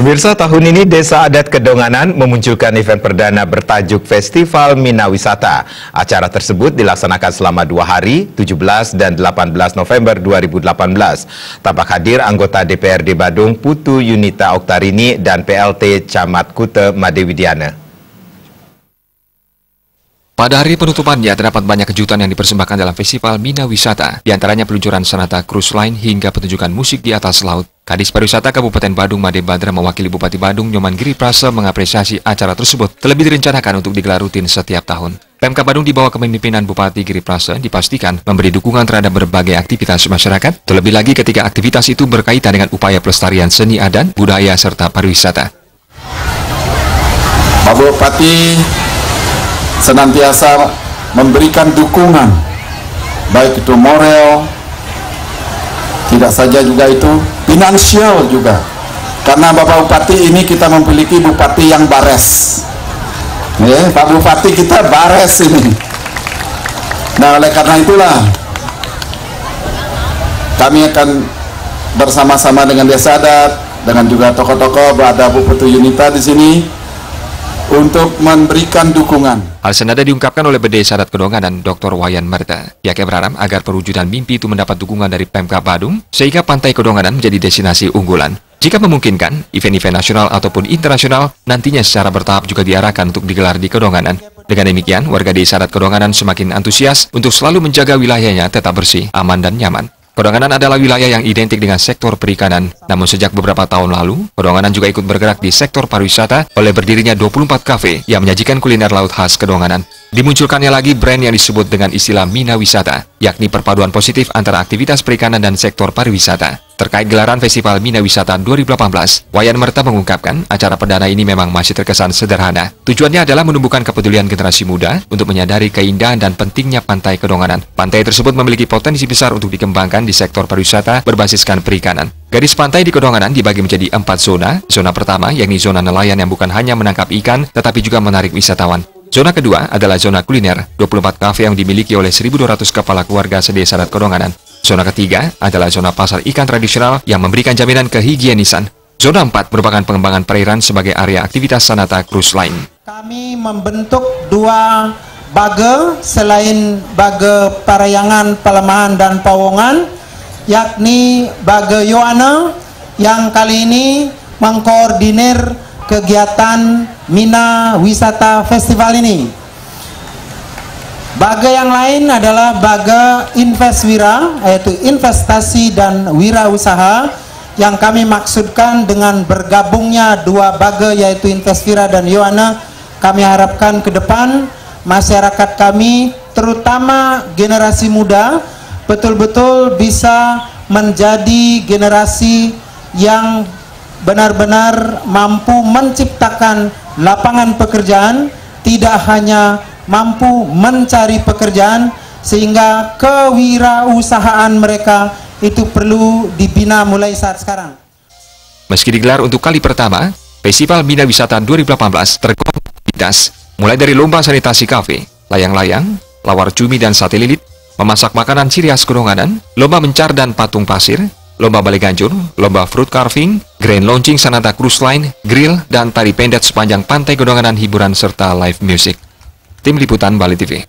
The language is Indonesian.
Pemirsa, tahun ini Desa Adat Kedonganan memunculkan event perdana bertajuk Festival Mina Wisata. Acara tersebut dilaksanakan selama 2 hari, 17 dan 18 November 2018. Tampak hadir anggota DPRD Badung Putu Yunita Oktarini dan PLT Camat Kute Made Widiana. Pada hari penutupannya, terdapat banyak kejutan yang dipersembahkan dalam Festival Mina Wisata, diantaranya peluncuran Sanata Cruise Line hingga pertunjukan musik di atas laut. Kadis Pariwisata Kabupaten Badung Made Badra mewakili Bupati Badung Nyoman Giriprasa mengapresiasi acara tersebut terlebih direncanakan untuk digelar rutin setiap tahun. Pemkab Badung di bawah kepemimpinan Bupati Giriprasa dipastikan memberi dukungan terhadap berbagai aktivitas masyarakat, terlebih lagi ketika aktivitas itu berkaitan dengan upaya pelestarian seni adat, budaya, serta pariwisata. Pak Bupati senantiasa memberikan dukungan, baik itu moral, tidak saja juga itu finansial juga. Karena Bapak Bupati ini kita memiliki Bupati yang bares. Pak Bupati kita bares ini. Nah, oleh karena itulah kami akan bersama-sama dengan Desa Adat, dengan juga tokoh-tokoh, ada Bu Putu Yunita di sini, untuk memberikan dukungan. Hal senada diungkapkan oleh Desa Adat Kedonganan Dr. Wayan Merta. Pihaknya berharap agar perwujudan mimpi itu mendapat dukungan dari Pemkab Badung, sehingga Pantai Kedonganan menjadi destinasi unggulan. Jika memungkinkan, event-event nasional ataupun internasional nantinya secara bertahap juga diarahkan untuk digelar di Kedonganan. Dengan demikian, warga Desa Adat Kedonganan semakin antusias untuk selalu menjaga wilayahnya tetap bersih, aman, dan nyaman. Kedonganan adalah wilayah yang identik dengan sektor perikanan. Namun sejak beberapa tahun lalu, Kedonganan juga ikut bergerak di sektor pariwisata oleh berdirinya 24 kafe yang menyajikan kuliner laut khas Kedonganan. Dimunculkannya lagi brand yang disebut dengan istilah Mina Wisata, yakni perpaduan positif antara aktivitas perikanan dan sektor pariwisata. Terkait gelaran Festival Mina Wisata 2018, Wayan Merta mengungkapkan acara perdana ini memang masih terkesan sederhana. Tujuannya adalah menumbuhkan kepedulian generasi muda untuk menyadari keindahan dan pentingnya Pantai Kedonganan. Pantai tersebut memiliki potensi besar untuk dikembangkan di sektor pariwisata berbasiskan perikanan. Garis pantai di Kedonganan dibagi menjadi 4 zona. Zona pertama yakni zona nelayan yang bukan hanya menangkap ikan, tetapi juga menarik wisatawan. Zona kedua adalah zona kuliner, 24 kafe yang dimiliki oleh 1.200 kepala keluarga sedesa Adat Kedonganan. Zona ketiga adalah zona pasar ikan tradisional yang memberikan jaminan kehigienisan. Zona 4 merupakan pengembangan perairan sebagai area aktivitas Sanata Cruise Line. Kami membentuk 2 bage selain bage Parayangan, Pelemahan, dan Pawongan, yakni bage Yoana yang kali ini mengkoordinir kegiatan Mina Wisata Festival ini. Bage yang lain adalah bage Investwira, yaitu investasi dan wirausaha, yang kami maksudkan dengan bergabungnya 2 bage yaitu Investwira dan Yoana. Kami harapkan ke depan masyarakat kami, terutama generasi muda, betul-betul bisa menjadi generasi yang benar-benar mampu menciptakan lapangan pekerjaan, tidak hanya mampu mencari pekerjaan, sehingga kewirausahaan mereka itu perlu dibina mulai saat sekarang. Meski digelar untuk kali pertama, Festival Mina Wisata 2018 tergolong aktivitas, mulai dari lomba sanitasi kafe, layang-layang, lawar cumi dan sate lilit, memasak makanan ciri khas Kedonganan, lomba mencar dan patung pasir, lomba balai ganjur, lomba fruit carving, grand launching Sanata Cruise Line, grill, dan tari pendet sepanjang Pantai Kedonganan, hiburan serta live music. Tim Liputan Bali TV.